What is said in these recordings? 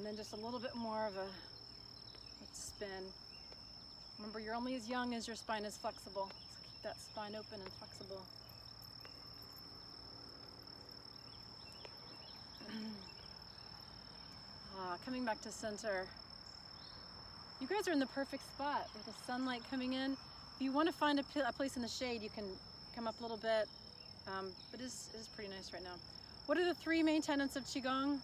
then just a little bit more of a spin. Remember, you're only as young as your spine is flexible, so keep that spine open and flexible. Coming back to center. You guys are in the perfect spot with the sunlight coming in. If you want to find a place in the shade, you can come up a little bit, but it is pretty nice right now. What are the 3 main tenets of Qigong?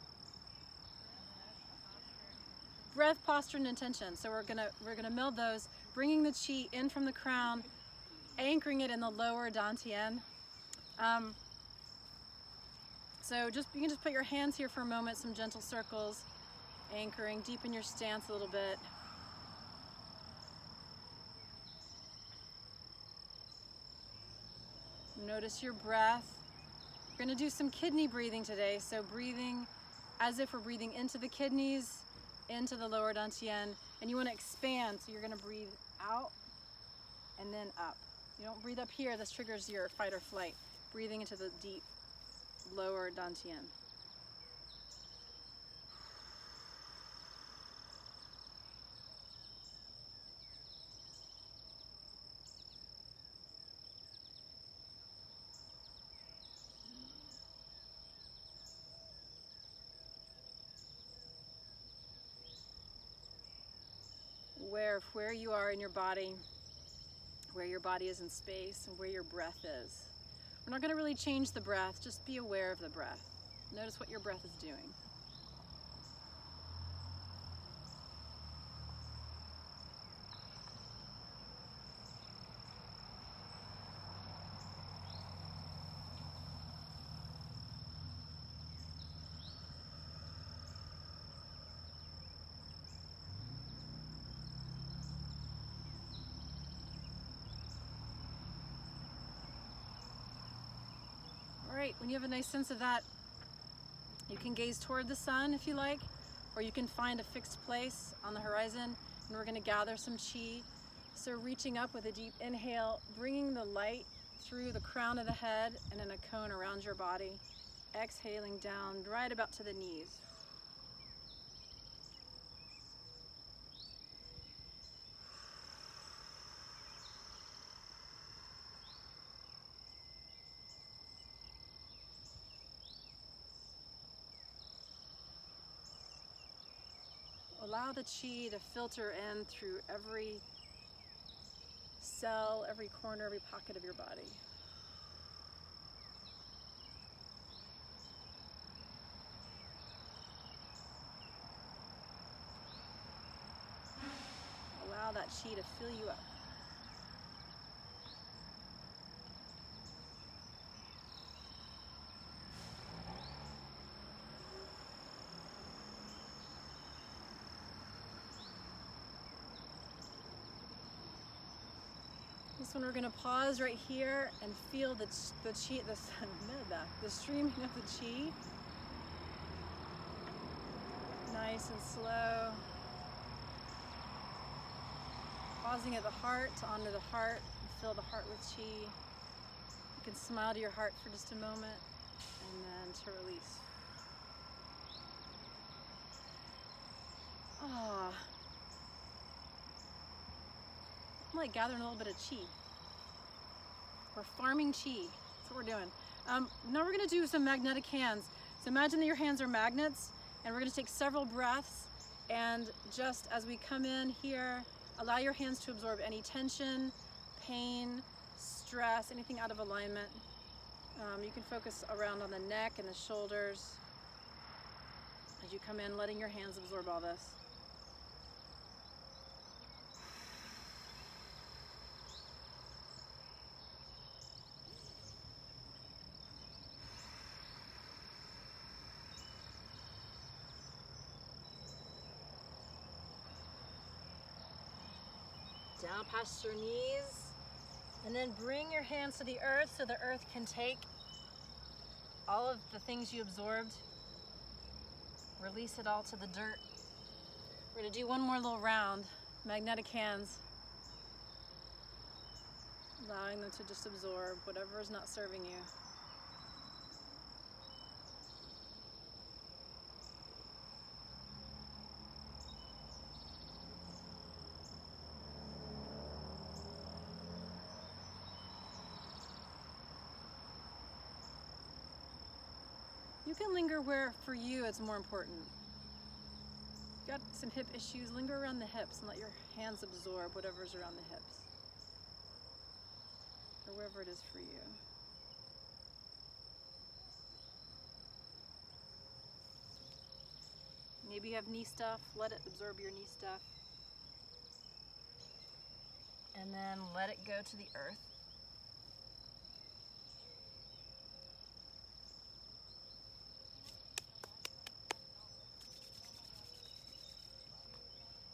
Breath, posture, and intention. So we're gonna meld those, bringing the chi in from the crown, anchoring it in the lower dantian. So you can just put your hands here for a moment, some gentle circles, anchoring, deepen your stance a little bit. Notice your breath. We're going to do some kidney breathing today. So breathing as if we're breathing into the kidneys, into the lower dantian, and you want to expand. So you're going to breathe out and then up. You don't breathe up here. This triggers your fight or flight. Breathing into the deep lower dantian. Aware of where you are in your body, where your body is in space, and where your breath is. We're not going to really change the breath, just be aware of the breath. Notice what your breath is doing. Alright, when you have a nice sense of that, you can gaze toward the sun if you like, or you can find a fixed place on the horizon, and we're going to gather some chi. So reaching up with a deep inhale, bringing the light through the crown of the head and in a cone around your body. Exhaling down right about to the knees. Allow the chi to filter in through every cell, every corner, every pocket of your body. Allow that chi to fill you up. This one we're going to pause right here and feel the chi, the streaming of the chi. Nice and slow. Pausing at the heart to honor the heart and fill the heart with chi. You can smile to your heart for just a moment and then to release. Ah. I'm like gathering a little bit of chi. We're farming chi. That's what we're doing. Now we're going to do some magnetic hands. So imagine that your hands are magnets, and we're going to take several breaths, and just as we come in here, allow your hands to absorb any tension, pain, stress, anything out of alignment. You can focus around on the neck and the shoulders as you come in, letting your hands absorb all this. Down past your knees, and then bring your hands to the earth so the earth can take all of the things you absorbed, release it all to the dirt. We're going to do one more little round, magnetic hands, allowing them to just absorb whatever is not serving you. You can linger where for you it's more important. You got some hip issues, linger around the hips and let your hands absorb whatever's around the hips. Or wherever it is for you. Maybe you have knee stuff, let it absorb your knee stuff. And then let it go to the earth.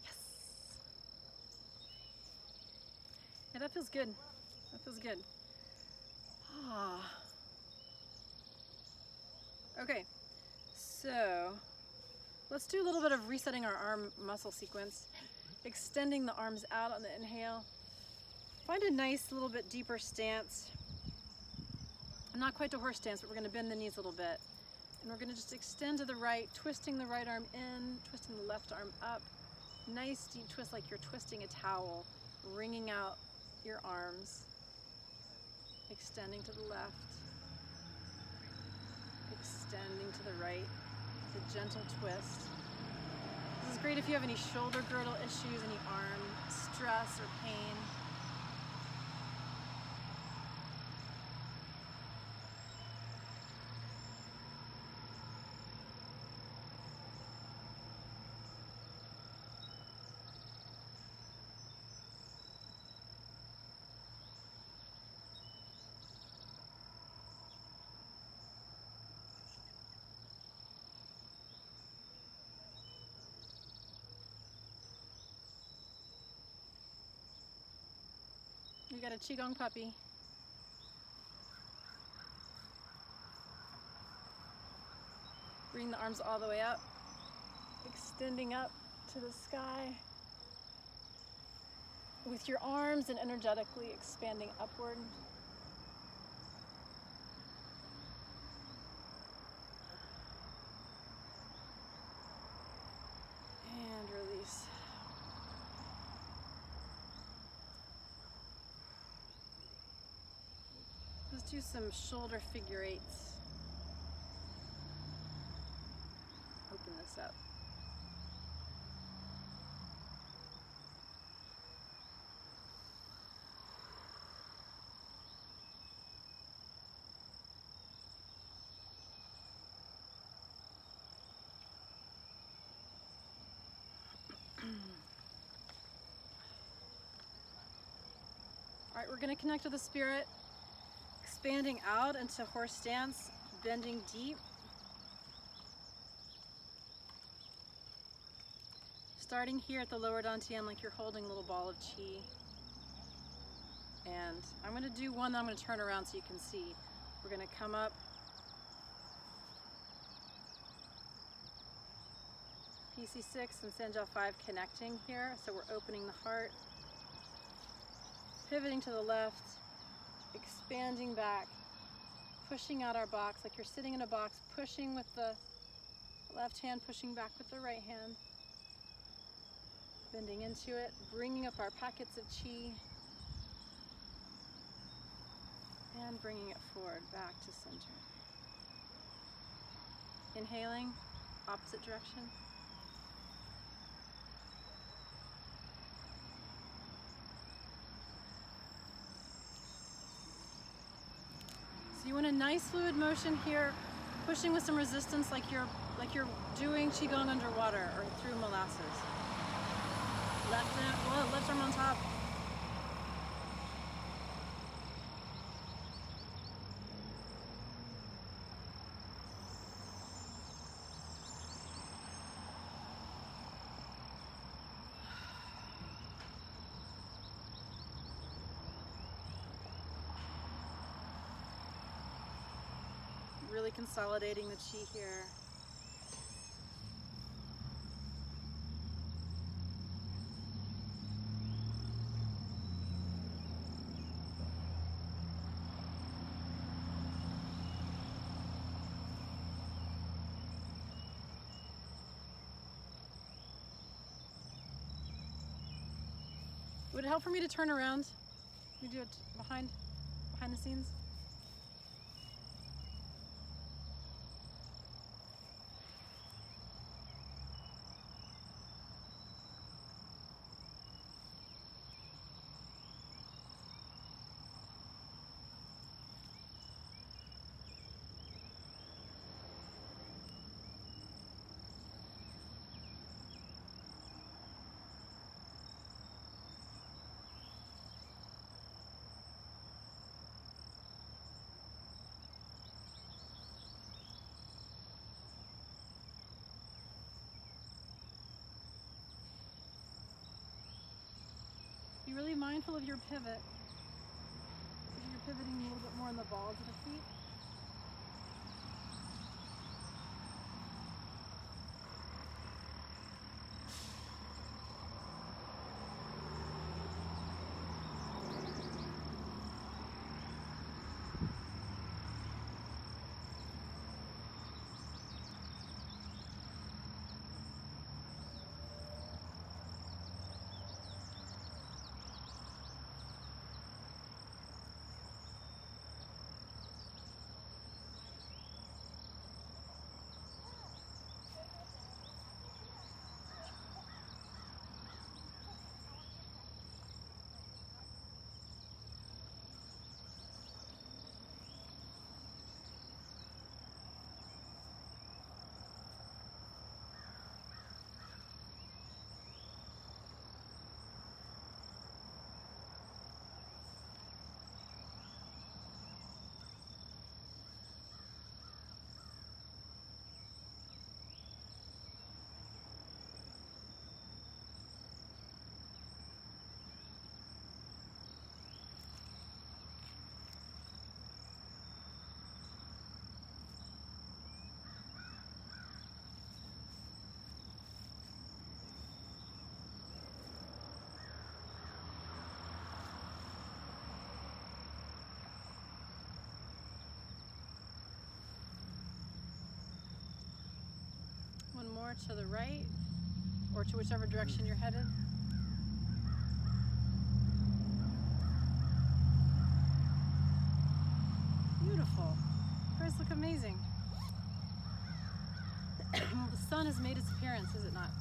Yes. Yeah, that feels good. That feels good. Ah. Okay, so let's do a little bit of resetting our arm muscle sequence. Extending the arms out on the inhale. Find a nice little bit deeper stance. Not quite a horse stance, but we're going to bend the knees a little bit. And we're going to just extend to the right, twisting the right arm in, twisting the left arm up. Nice deep twist like you're twisting a towel, wringing out your arms. Extending to the left. Extending to the right. It's a gentle twist. This is great if you have any shoulder girdle issues, any arm stress or pain. We got a Qigong puppy. Bring the arms all the way up, extending up to the sky. With your arms and energetically expanding upward. And release. Let's do some shoulder figure eights. Open this up. All right, we're going to connect with the spirit. Expanding out into horse stance, bending deep. Starting here at the lower dantian like you're holding a little ball of qi. And I'm going to do one that I'm going to turn around so you can see. We're going to come up. PC6 and Sanjiao 5 connecting here. So we're opening the heart. Pivoting to the left. Expanding back, pushing out our box like you're sitting in a box, pushing with the left hand, pushing back with the right hand, bending into it, bringing up our packets of qi, and bringing it forward, back to center. Inhaling, opposite direction. So you want a nice fluid motion here, pushing with some resistance like you're doing Qigong underwater or through molasses. Left arm on top. Really consolidating the qi here. Would it help for me to turn around? We do it behind the scenes. mindful of your pivot. So you're pivoting a little bit more on the balls of the feet. One more to the right, or to whichever direction you're headed. Beautiful. You guys look amazing. The sun has made its appearance, is it not?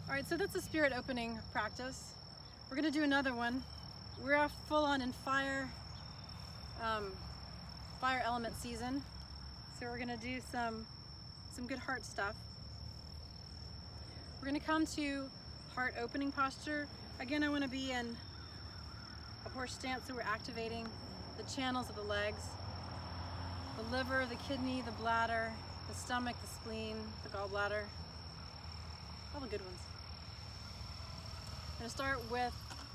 All right, so that's a spirit opening practice. We're gonna do another one. We're off full on in fire element season. So we're gonna do some good heart stuff. We're gonna come to heart opening posture. Again, I wanna be in a horse stance, so we're activating the channels of the legs, the liver, the kidney, the bladder, the stomach, the spleen, the gallbladder, all the good ones. I'm gonna start with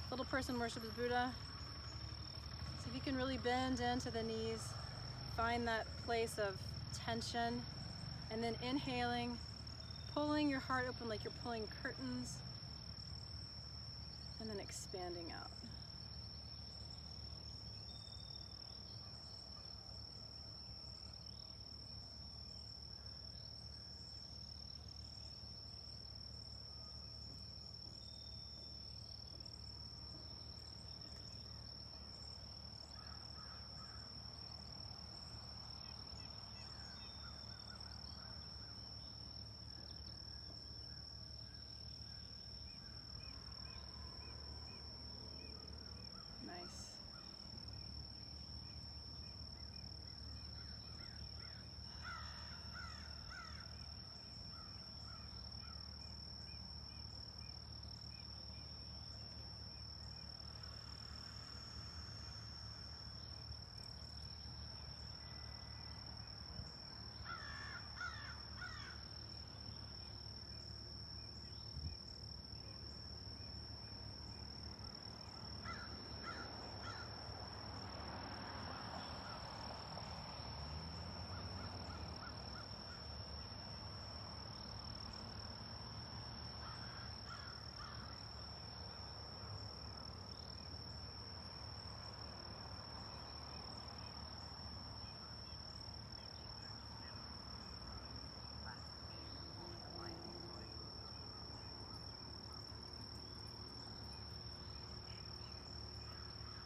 little person worships Buddha. So if you can really bend into the knees, find that place of tension, and then inhaling, pulling your heart open like you're pulling curtains, and then expanding out. Nice.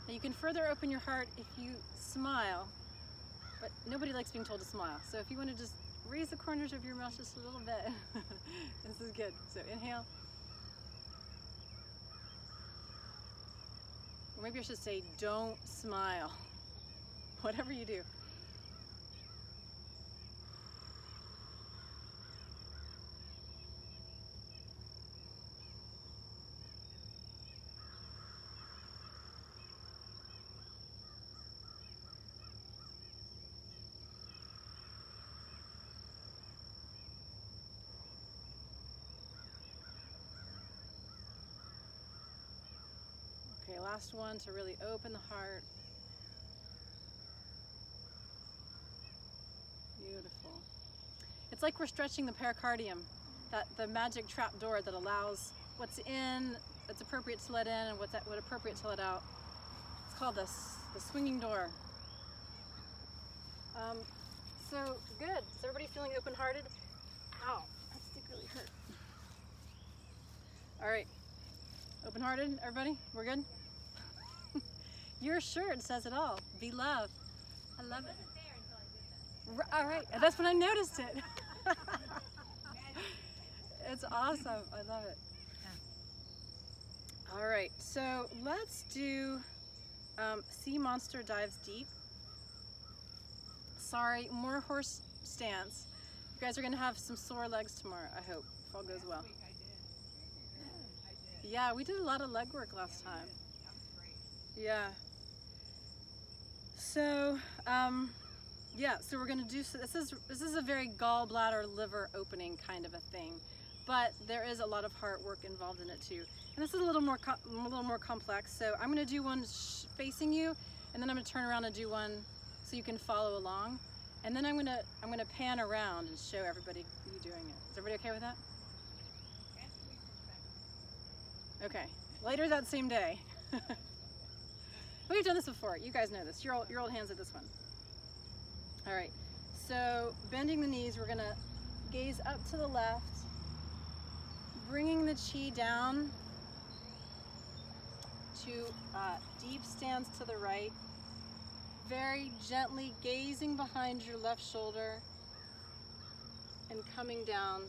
Now you can further open your heart if you smile, but nobody likes being told to smile. So if you want to just raise the corners of your mouth just a little bit, this is good. So inhale. Or maybe I should say, don't smile. Whatever you do. Okay, last one to really open the heart. Beautiful. It's like we're stretching the pericardium, the magic trap door that allows what's appropriate to let in and what's appropriate to let out. It's called the swinging door. So good. Is everybody feeling open-hearted? Ow, that stick really hurt. All right, open-hearted, everybody? We're good? Your shirt says it all. Be love. I love it. All right, that's when I noticed it. It's awesome. I love it. Yeah. All right, so let's do Sea Monster Dives Deep. Sorry, more horse stance. You guys are gonna have some sore legs tomorrow, I hope, if all goes well. Yeah, we did a lot of leg work last time. Yeah. So, so we're gonna do, this is a very gallbladder liver opening kind of a thing, but there is a lot of heart work involved in it too. And this is a little more complex. So I'm gonna do one facing you, and then I'm gonna turn around and do one so you can follow along. And then I'm gonna pan around and show everybody you doing it. Is everybody okay with that? Okay, later that same day. We've done this before. You guys know this. Your old hands at this one. All right. So bending the knees, we're gonna gaze up to the left, bringing the chi down to deep stance to the right. Very gently gazing behind your left shoulder and coming down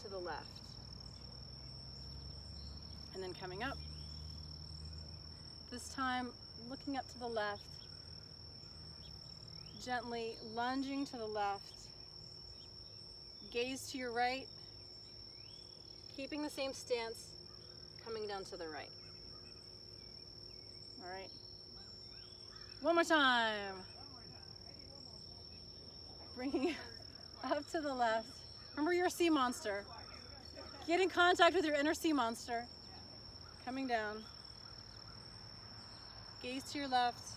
to the left. And then coming up. This time, looking up to the left, gently lunging to the left, gaze to your right, keeping the same stance, coming down to the right. All right. One more time. Bringing up to the left. Remember, you're a sea monster. Get in contact with your inner sea monster. Coming down. Gaze to your left.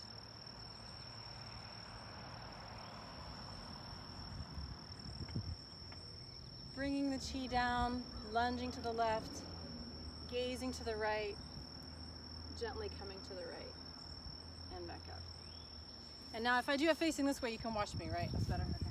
Bringing the chi down, lunging to the left, gazing to the right, gently coming to the right, and back up. And now if I do it facing this way, you can watch me, right? That's better. Okay.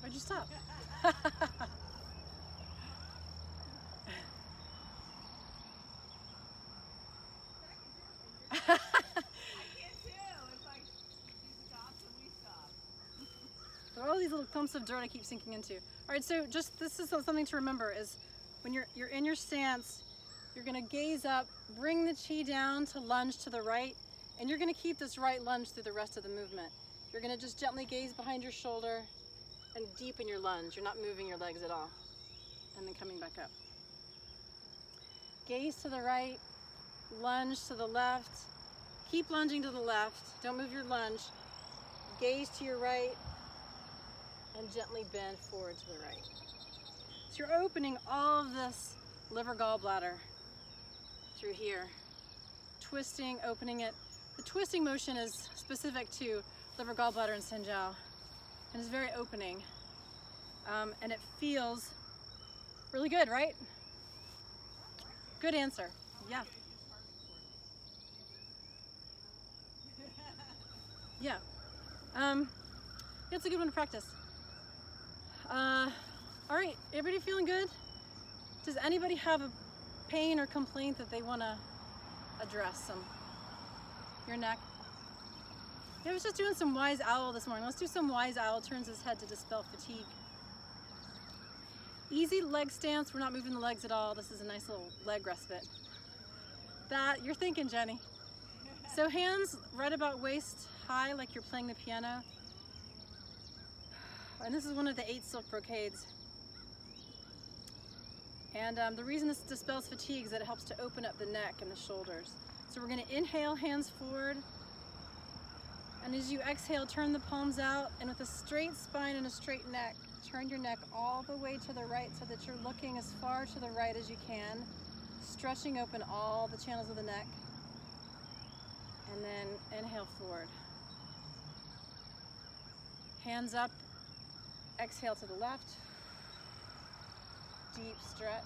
Why'd you stop? little clumps of dirt I keep sinking into. All right, so just this is something to remember is when you're in your stance, you're gonna gaze up, bring the chi down to lunge to the right, and you're gonna keep this right lunge through the rest of the movement. You're gonna just gently gaze behind your shoulder and deepen your lunge. You're not moving your legs at all. And then coming back up. Gaze to the right, lunge to the left. Keep lunging to the left. Don't move your lunge. Gaze to your right and gently bend forward to the right. So you're opening all of this liver gallbladder through here. Twisting, opening it. The twisting motion is specific to liver gallbladder and Sanjiao. And it's very opening. And it feels really good, right? Good answer. Yeah. Yeah. It's a good one to practice. All right, everybody feeling good? Does anybody have a pain or complaint that they want to address? Your neck? Yeah, I was just doing some wise owl this morning. Let's do some wise owl. Turns his head to dispel fatigue. Easy leg stance. We're not moving the legs at all. This is a nice little leg respite. That, you're thinking, Jenny. So hands right about waist high, like you're playing the piano. And this is one of the 8 silk brocades. And the reason this dispels fatigue is that it helps to open up the neck and the shoulders. So we're gonna inhale, hands forward. And as you exhale, turn the palms out, and with a straight spine and a straight neck, turn your neck all the way to the right so that you're looking as far to the right as you can, stretching open all the channels of the neck. And then inhale forward. Hands up, exhale to the left. Deep stretch.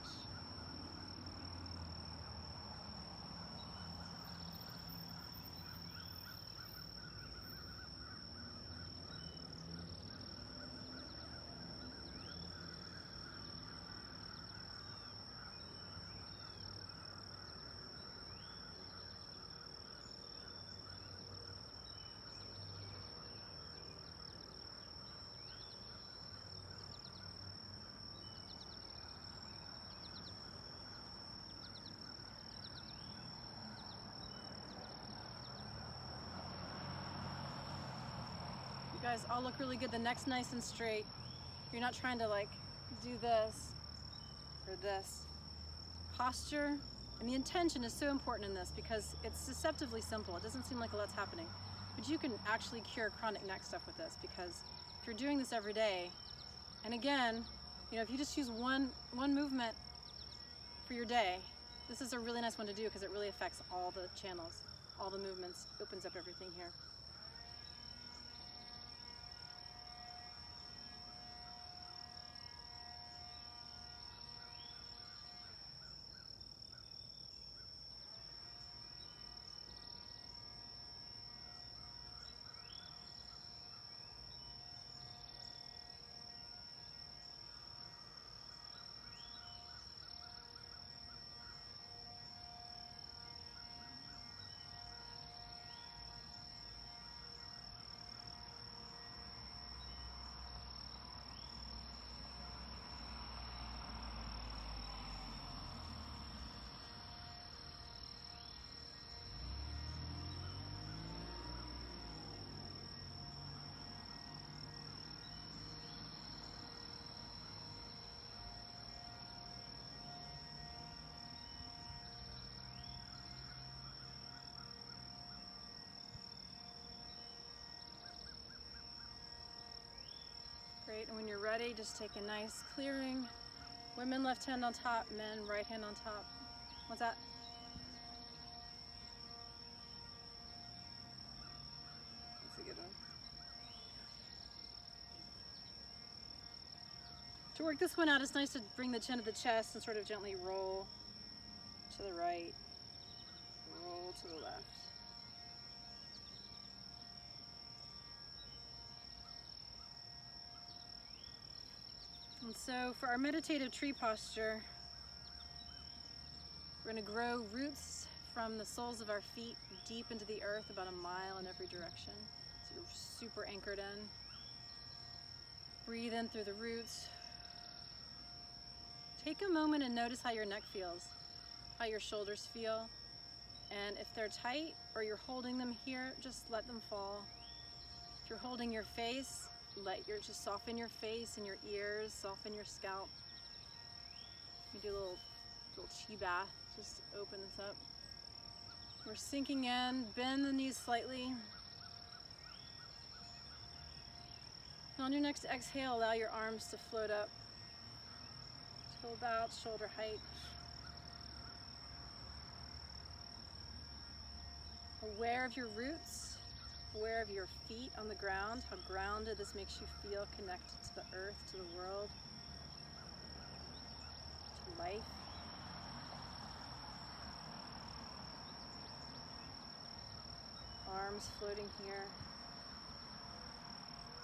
You guys all look really good. The neck's nice and straight. You're not trying to like do this or this. Posture and the intention is so important in this because it's deceptively simple. It doesn't seem like a lot's happening, but you can actually cure chronic neck stuff with this because if you're doing this every day, and again, you know, if you just use one movement for your day, this is a really nice one to do because it really affects all the channels, all the movements, opens up everything here. Great, and when you're ready, just take a nice clearing. Women left hand on top, men right hand on top. What's that? That's a good one. To work this one out, it's nice to bring the chin to the chest and sort of gently roll to the right, roll to the left. And so for our meditative tree posture, we're going to grow roots from the soles of our feet deep into the earth, about 1 mile in every direction. So you're super anchored in. Breathe in through the roots. Take a moment and notice how your neck feels, how your shoulders feel. And if they're tight or you're holding them here, just let them fall. If you're holding your face, just soften your face and your ears, soften your scalp. You do a little chi bath, just open this up. We're sinking in, bend the knees slightly. And on your next exhale, allow your arms to float up to about shoulder height. Aware of your roots, aware of your feet on the ground, how grounded this makes you feel, connected to the earth, to the world, to life. Arms floating here.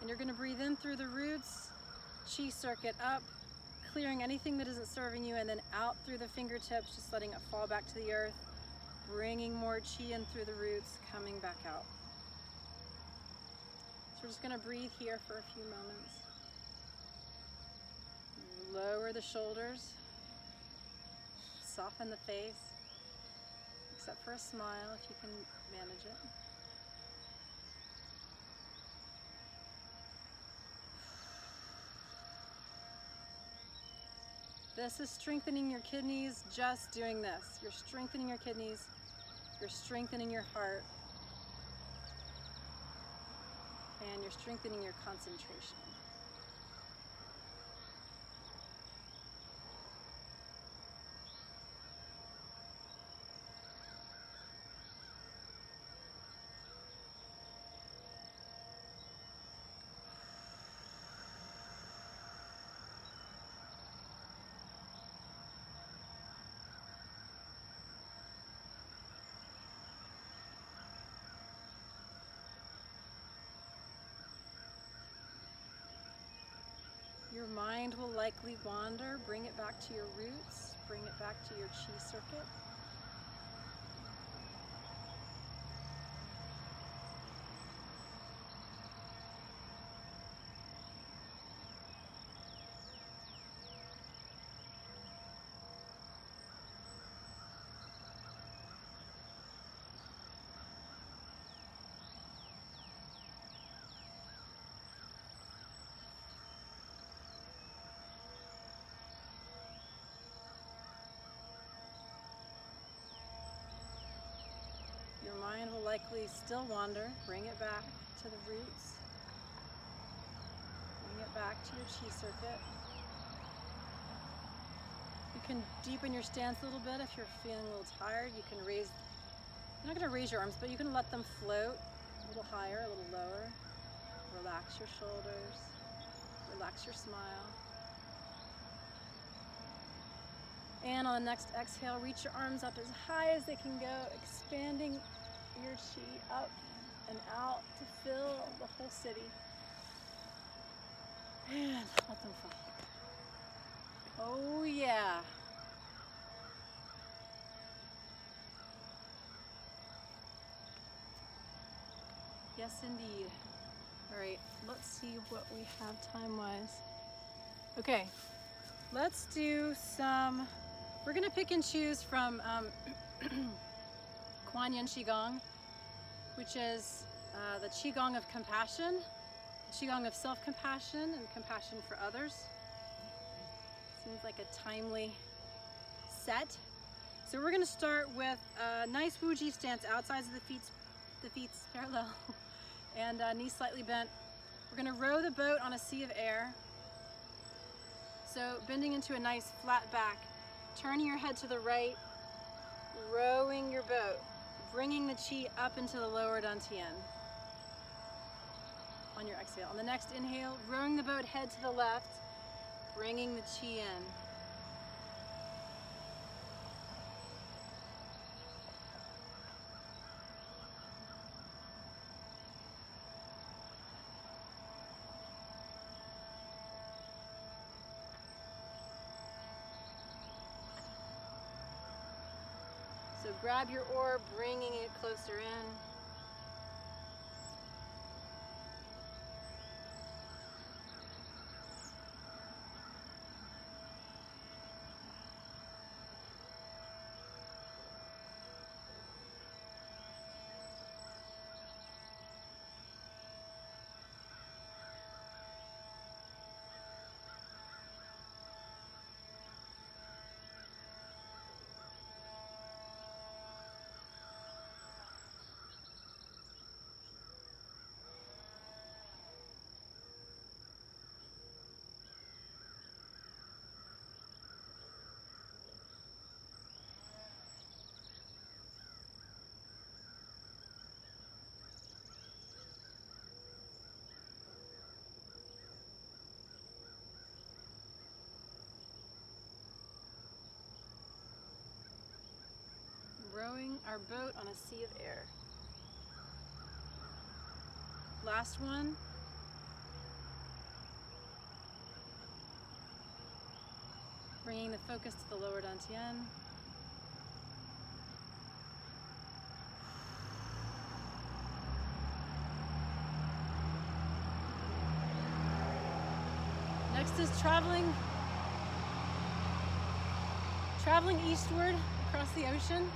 And you're going to breathe in through the roots, chi circuit up, clearing anything that isn't serving you, and then out through the fingertips, just letting it fall back to the earth, bringing more chi in through the roots, coming back out. So we're just going to breathe here for a few moments. Lower the shoulders, soften the face, except for a smile if you can manage it. This is strengthening your kidneys, just doing this. You're strengthening your kidneys, you're strengthening your heart, and you're strengthening your concentration. Your mind will likely wander. Bring it back to your roots. Bring it back to your chi circuit. Your mind will likely still wander. Bring it back to the roots. Bring it back to your chi circuit. You can deepen your stance a little bit if you're feeling a little tired. You can raise, you're not going to raise your arms, but you can let them float a little higher, a little lower. Relax your shoulders. Relax your smile. And on the next exhale, reach your arms up as high as they can go, expanding your chi up and out to fill the whole city. And let them fall. Oh yeah. Yes, indeed. All right, let's see what we have time-wise. Okay, let's do some. We're going to pick and choose from Kuan Yin Qigong, which is the Qigong of compassion, the Qigong of self-compassion and compassion for others. Seems like a timely set. So we're going to start with a nice Wuji stance, outsides of the feet's parallel, and knees slightly bent. We're going to row the boat on a sea of air. So bending into a nice flat back. Turning your head to the right, rowing your boat, bringing the chi up into the lower dantian. On your exhale. On the next inhale, rowing the boat head to the left, bringing the chi in. So grab your oar, bringing it closer in. rowing our boat on a sea of air. Last one. Bringing the focus to the lower dantian. Next is traveling eastward across the ocean.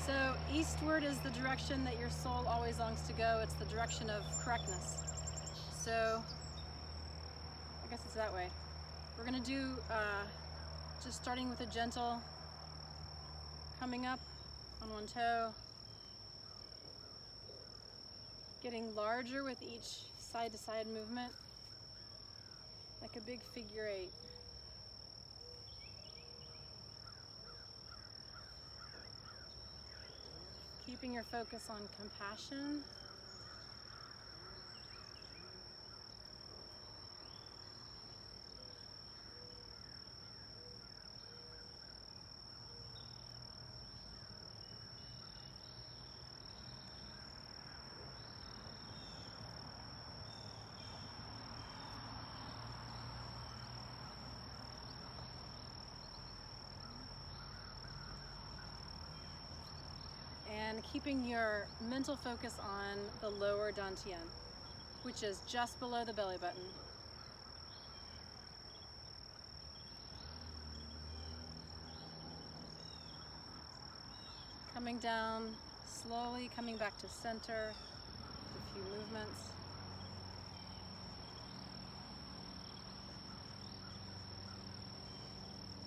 So eastward is the direction that your soul always longs to go. It's the direction of correctness. So I guess it's that way. We're gonna do just starting with a gentle coming up on one toe, getting larger with each side to side movement, like a big figure eight. Keeping your focus on compassion. And keeping your mental focus on the lower dantian, which is just below the belly button. Coming down slowly, coming back to center, a few movements.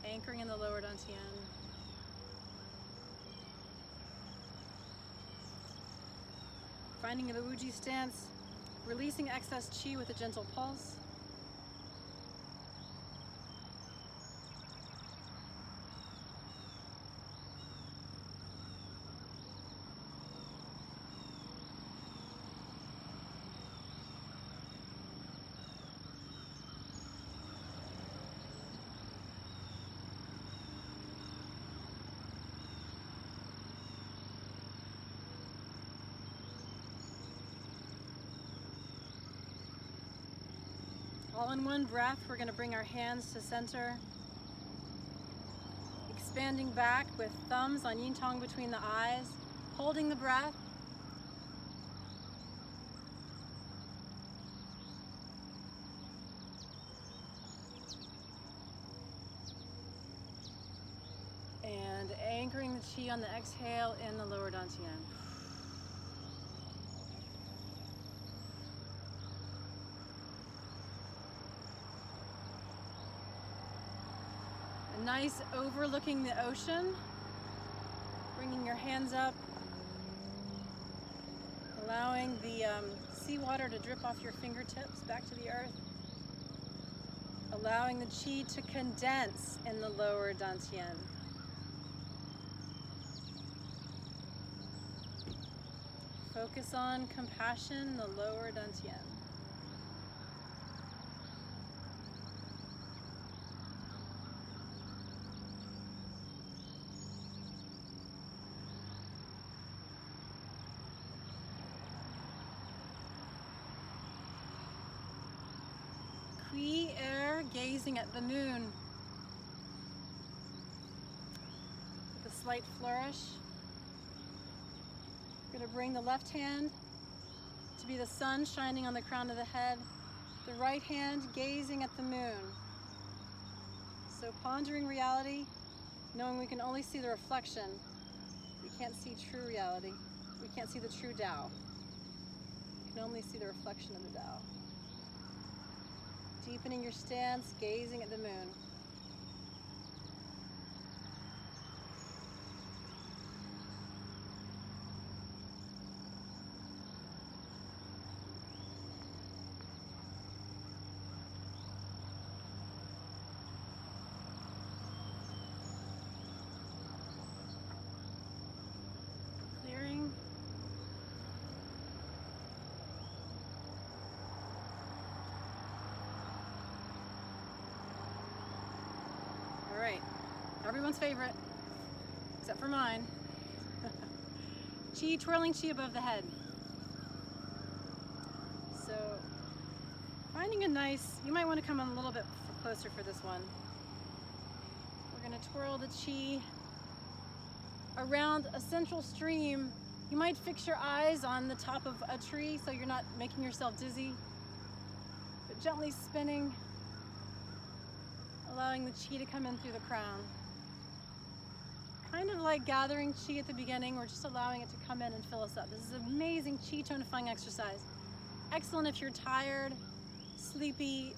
Anchoring in the lower dantian. Finding the Wuji stance, releasing excess chi with a gentle pulse. All in one breath, we're going to bring our hands to center, expanding back with thumbs on yin tong between the eyes, holding the breath. And anchoring the chi on the exhale in the lower dantian. Nice overlooking the ocean, bringing your hands up, allowing the seawater to drip off your fingertips back to the earth, allowing the chi to condense in the lower dantian. Focus on compassion in the lower dantian. Air, gazing at the moon with a slight flourish. We're going to bring the left hand to be the sun shining on the crown of the head, the right hand gazing at the moon. So pondering reality, knowing we can only see the reflection. We can't see true reality. We can't see the true Tao. We can only see the reflection of the Tao. Deepening your stance, gazing at the moon. Clearing. All right, everyone's favorite, except for mine. Chi, twirling chi above the head. So finding a nice, you might want to come on a little bit closer for this one. We're going to twirl the chi around a central stream. You might fix your eyes on the top of a tree so you're not making yourself dizzy, but gently spinning, allowing the chi to come in through the crown. Kind of like gathering chi at the beginning, we're just allowing it to come in and fill us up. This is an amazing chi tonifying exercise. Excellent if you're tired, sleepy,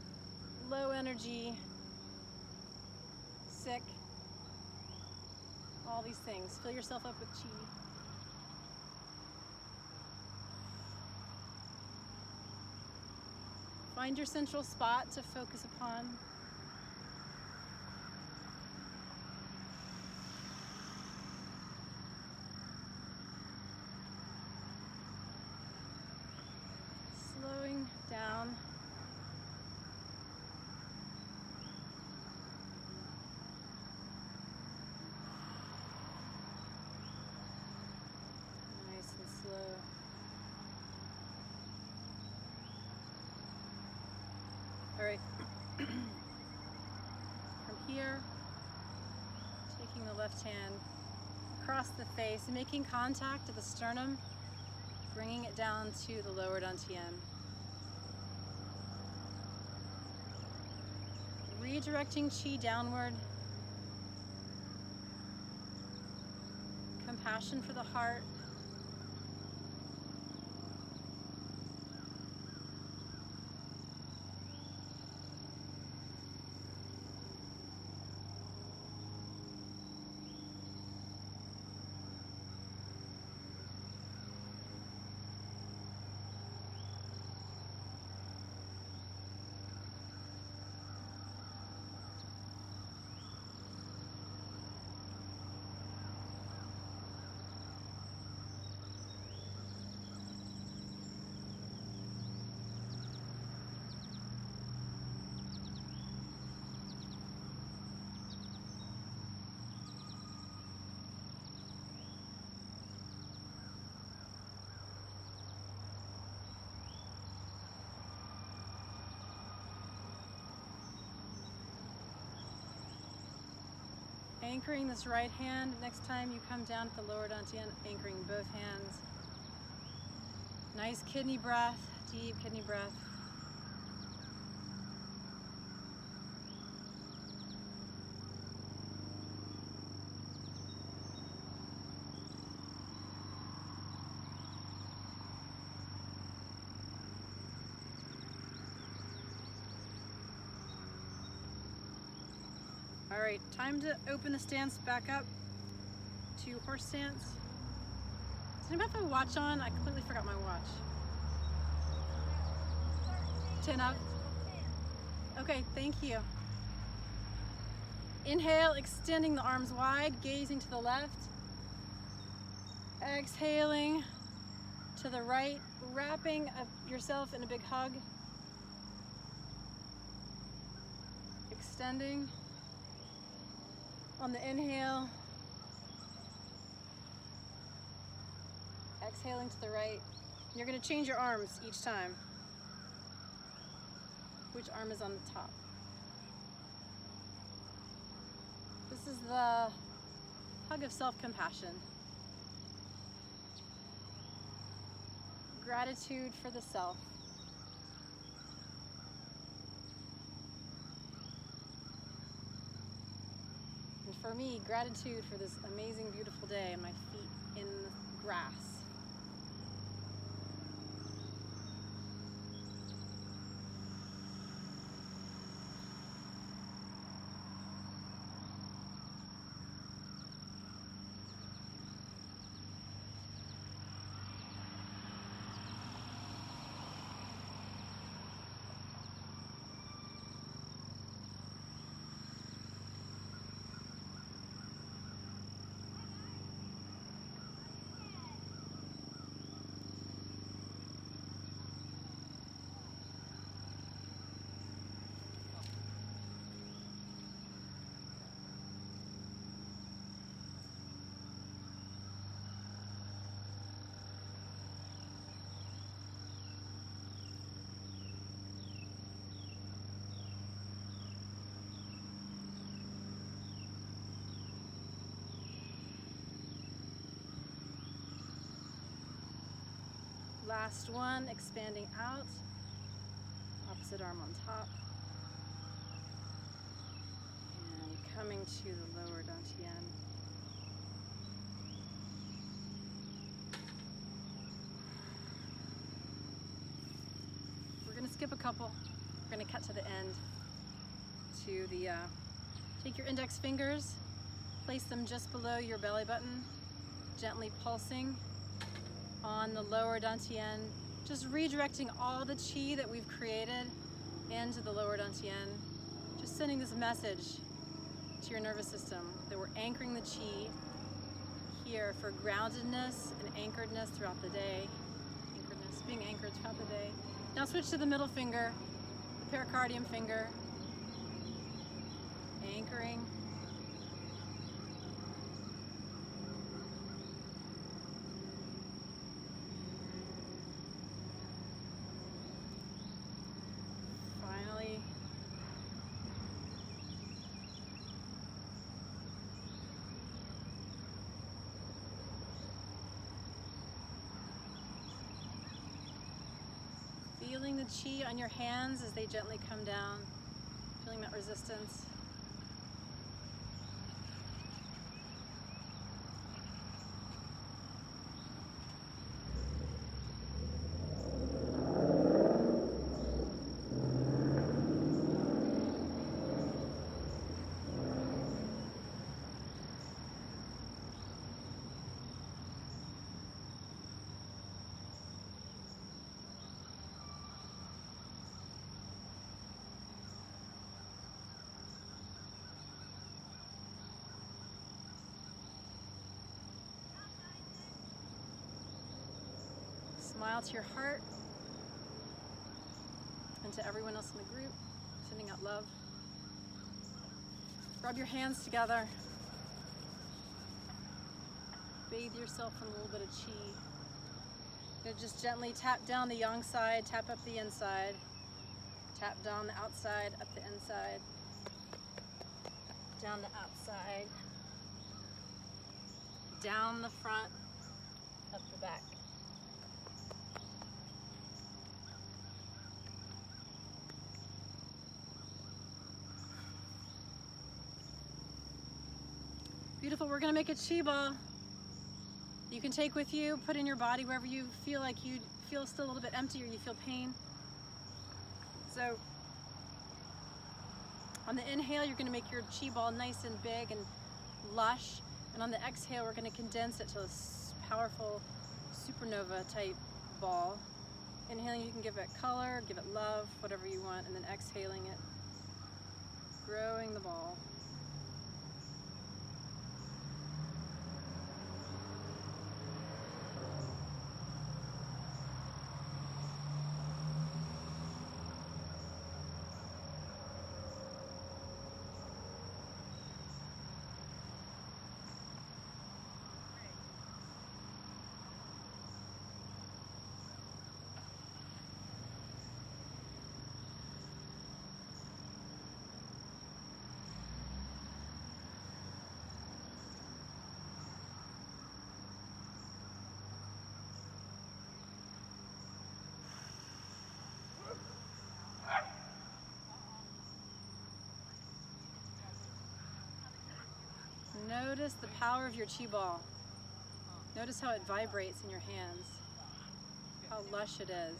low energy, sick, all these things. Fill yourself up with chi. Find your central spot to focus upon. Slowing down. Nice and slow. All right. From here, taking the left hand across the face and making contact at the sternum, bringing it down to the lower dantian. Redirecting chi downward. Compassion for the heart. Anchoring this right hand. Next time you come down to the lower dantian, anchoring both hands. Nice kidney breath, deep kidney breath. All right, time to open the stance back up to horse stance. Does anybody have a watch on? I completely forgot my watch. 10 up. Okay, thank you. Inhale, extending the arms wide, gazing to the left. Exhaling to the right, wrapping up yourself in a big hug. Extending. On the inhale, exhaling to the right. You're going to change your arms each time. Which arm is on the top? This is the hug of self-compassion. Gratitude for the self. And for me, gratitude for this amazing, beautiful day and my feet in the grass. Last one, expanding out. Opposite arm on top. And coming to the lower dantian. We're going to skip a couple. We're going to cut to the end. To the, take your index fingers, place them just below your belly button, gently pulsing on the lower dantian, just redirecting all the chi that we've created into the lower dantian, just sending this message to your nervous system that we're anchoring the chi here for groundedness and anchoredness throughout the day. Anchoredness, being anchored throughout the day. Now switch to the middle finger, the pericardium finger, anchoring. Finally, feeling the chi on your hands as they gently come down, feeling that resistance. Smile to your heart and to everyone else in the group, sending out love. Rub your hands together. Bathe yourself in a little bit of chi. You're gonna just gently tap down the yang side, tap up the inside. Tap down the outside, up the inside. Down the outside. Down the front, up the back. Beautiful. We're going to make a chi ball you can take with you, put in your body wherever you feel like you feel still a little bit empty or you feel pain. So on the inhale, you're going to make your chi ball nice and big and lush. And on the exhale, we're going to condense it to a powerful supernova type ball. Inhaling, you can give it color, give it love, whatever you want. And then exhaling it, growing the ball. Notice the power of your chi ball. Notice how it vibrates in your hands, how lush it is.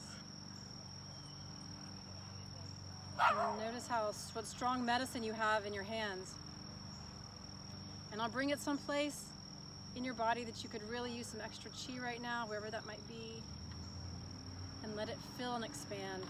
And notice what strong medicine you have in your hands. And I'll bring it someplace in your body that you could really use some extra chi right now, wherever that might be, and let it fill and expand.